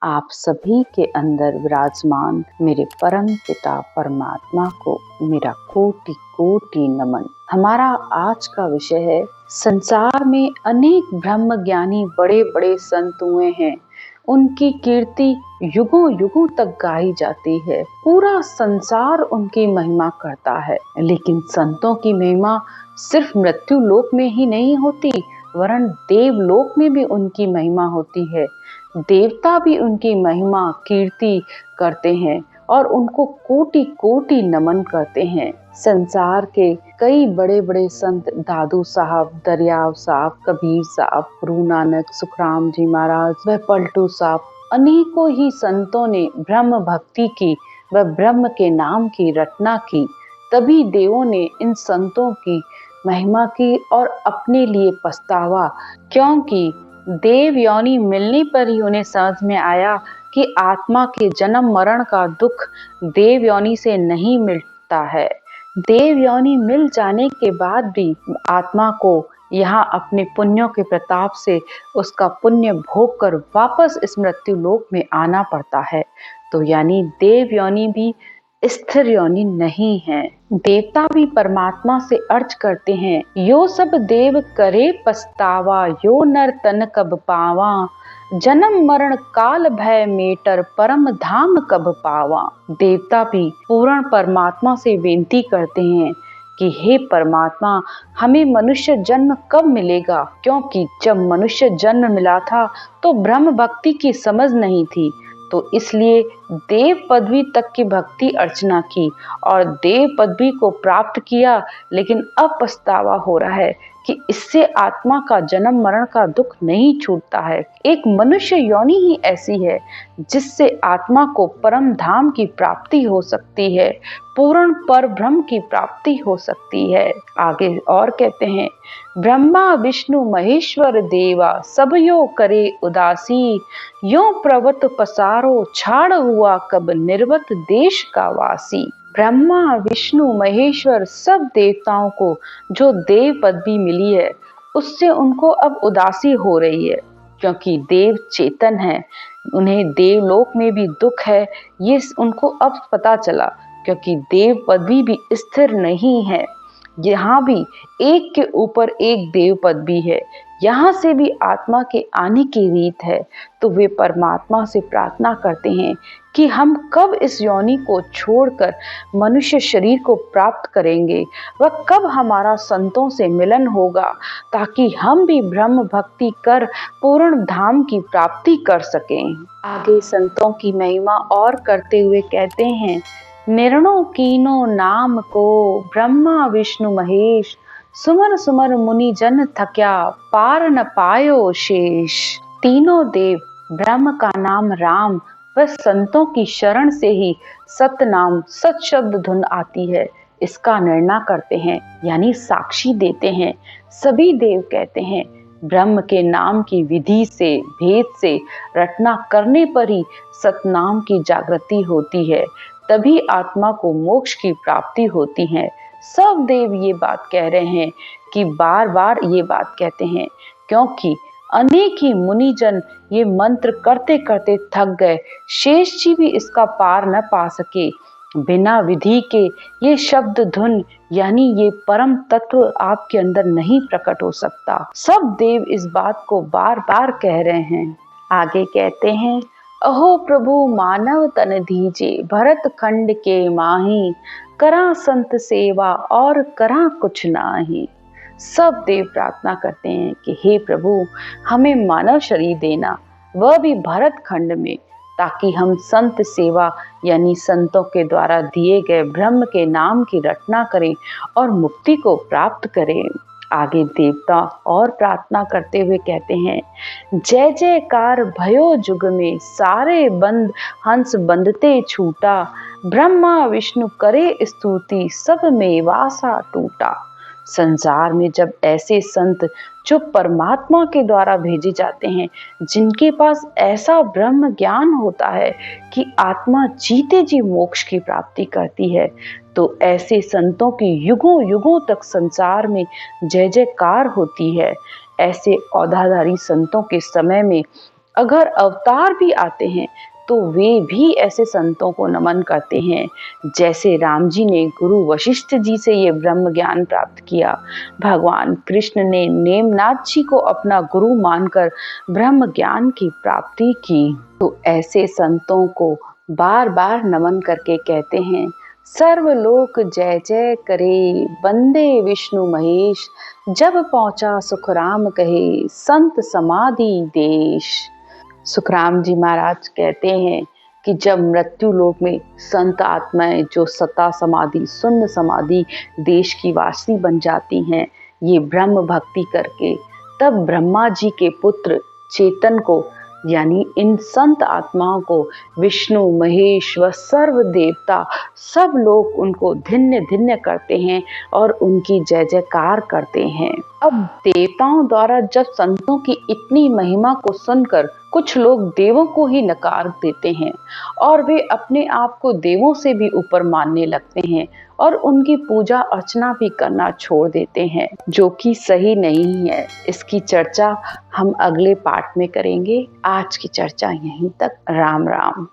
आप सभी के अंदर विराजमान मेरे परम पिता परमात्मा को मेरा कोटि कोटि नमन। हमारा आज का विषय है, संसार में अनेक ब्रह्म ज्ञानी बड़े बड़े संत हुए हैं, उनकी कीर्ति युगों युगों तक गाई जाती है। पूरा संसार उनकी महिमा करता है, लेकिन संतों की महिमा सिर्फ मृत्यु लोक में ही नहीं होती, वरन देवलोक में भी उनकी महिमा होती है। देवता भी उनकी महिमा कीर्ति करते हैं और उनको कोटि कोटि नमन करते हैं। संसार के कई बड़े बड़े संत, दादू साहब, दरियाव साहब, कबीर साहब, गुरु नानक, सुखराम जी महाराज व पलटू साहब, अनेकों ही संतों ने ब्रह्म भक्ति की व ब्रह्म के नाम की रचना की। तभी देवों ने इन संतों की महिमा की और अपने लिए पछतावा, क्योंकि देव योनि मिलने पर ही उन्हें समझ में आया कि आत्मा के जन्म मरण का दुख देव योनि से नहीं मिटता है। देव योनि मिल जाने के बाद भी आत्मा को यहाँ अपने पुण्यों के प्रताप से उसका पुण्य भोग कर वापस इस मृत्यु लोक में आना पड़ता है। तो यानी देव योनि भी स्थिर योनि नहीं है। देवता भी परमात्मा से अर्ज करते हैं, यो सब देव करे पछतावा, यो नर तन कब पावा, जन्म मरण काल भय मेटर, परम धाम कब पावा। देवता भी पूर्ण परमात्मा से विनती करते हैं कि हे परमात्मा, हमें मनुष्य जन्म कब मिलेगा, क्योंकि जब मनुष्य जन्म मिला था तो ब्रह्म भक्ति की समझ नहीं थी, तो इसलिए देव पदवी तक की भक्ति अर्चना की और देव पदवी को प्राप्त किया। लेकिन अब पछतावा हो रहा है कि इससे आत्मा का जन्म मरण का दुख नहीं छूटता है। एक मनुष्य योनि ही ऐसी है जिससे आत्मा को परम धाम की प्राप्ति हो सकती है, पूर्ण पर ब्रह्म की प्राप्ति हो सकती है। आगे और कहते हैं, ब्रह्मा विष्णु महेश्वर देवा, सब यो करे उदासी, यो प्रवत पसारो, छाड़ हुआ कब निर्वत देश का वासी। ब्रह्मा विष्णु महेश्वर सब देवताओं को जो देव पदवी मिली है, उससे उनको अब उदासी हो रही है, क्योंकि देव चेतन है, उन्हें देवलोक में भी दुख है, ये उनको अब पता चला। क्योंकि देव पदवी भी स्थिर नहीं है, यहाँ भी एक के ऊपर एक देव पदवी है, यहाँ से भी आत्मा के आने की रीत है। तो वे परमात्मा से प्रार्थना करते हैं कि हम कब इस योनि को छोड़कर मनुष्य शरीर को प्राप्त करेंगे, वह कब हमारा संतों से मिलन होगा, ताकि हम भी ब्रह्म भक्ति कर पूर्ण धाम की प्राप्ति कर सकें। आगे संतों की महिमा और करते हुए कहते हैं, निर्णो कीनो नाम को, ब्रह्मा विष्णु महेश, सुमर सुमर मुनि जन थक्या, पार न पायो शेष। तीनों देव, ब्रह्म का नाम राम व संतों की शरण से ही सतनाम सत शब्द धुन आती है, इसका निर्णय करते हैं, यानी साक्षी देते हैं। सभी देव कहते हैं, ब्रह्म के नाम की विधि से भेद से रटना करने पर ही सतनाम की जागृति होती है, तभी आत्मा को मोक्ष की प्राप्ति होती है। सब देव ये बात कह रहे हैं कि बार बार ये बात कहते हैं, क्योंकि अनेक ही मुनिजन ये मंत्र करते करते थक गए, शेष जी भी इसका पार न पा सके। बिना विधि के ये शब्द धुन यानी ये परम तत्व आपके अंदर नहीं प्रकट हो सकता। सब देव इस बात को बार बार कह रहे हैं। आगे कहते हैं, अहो प्रभु मानव तन दीजे, भरत खंड के माही, करा संत सेवा और करा कुछ नाही। सब देव प्रार्थना करते हैं कि हे प्रभु, हमें मानव शरीर देना, वह भी भरत खंड में, ताकि हम संत सेवा यानी संतों के द्वारा दिए गए ब्रह्म के नाम की रचना करें और मुक्ति को प्राप्त करें। आगे देवता और प्रार्थना करते हुए कहते हैं, जय जयकार भयो जुग में, सारे बंद हंस बंधते छूटा, ब्रह्मा विष्णु करे स्तुति, सब में वासा टूटा। संसार में जब ऐसे संत जो परमात्मा के द्वारा भेजे जाते हैं, जिनके पास ऐसा ब्रह्म ज्ञान होता है कि आत्मा जीते जी मोक्ष की प्राप्ति करती है, तो ऐसे संतों की युगों युगों तक संसार में जय जयकार होती है। ऐसे औधाधारी संतों के समय में अगर अवतार भी आते हैं तो वे भी ऐसे संतों को नमन करते हैं जैसे राम जी ने गुरु वशिष्ठ जी से ये ब्रह्म ज्ञान प्राप्त किया। भगवान कृष्ण ने नेमनाथ जी को अपना गुरु मानकर ब्रह्म ज्ञान की प्राप्ति की। तो ऐसे संतों को बार बार नमन करके कहते हैं, सर्वलोक जय जय करे, वंदे विष्णु महेश, जब पहुंचा सुखराम कहे, संत समाधि देश। सुखराम जी महाराज कहते हैं कि जब मृत्यु लोक में संत आत्माएं जो सता समाधि शून्य समाधि देश की वासी बन जाती हैं ये ब्रह्म भक्ति करके, तब ब्रह्मा जी के पुत्र चेतन को यानी इन संत आत्माओं को विष्णु महेश व सर्व देवता सब लोग उनको धिन्य धिन्य करते हैं और उनकी जय जयकार करते हैं। अब देवताओं द्वारा जब संतों की इतनी महिमा को सुनकर कुछ लोग देवों को ही नकार देते हैं और वे अपने आप को देवों से भी ऊपर मानने लगते हैं और उनकी पूजा अर्चना भी करना छोड़ देते हैं, जो कि सही नहीं है। इसकी चर्चा हम अगले पार्ट में करेंगे। आज की चर्चा यहीं तक। राम राम।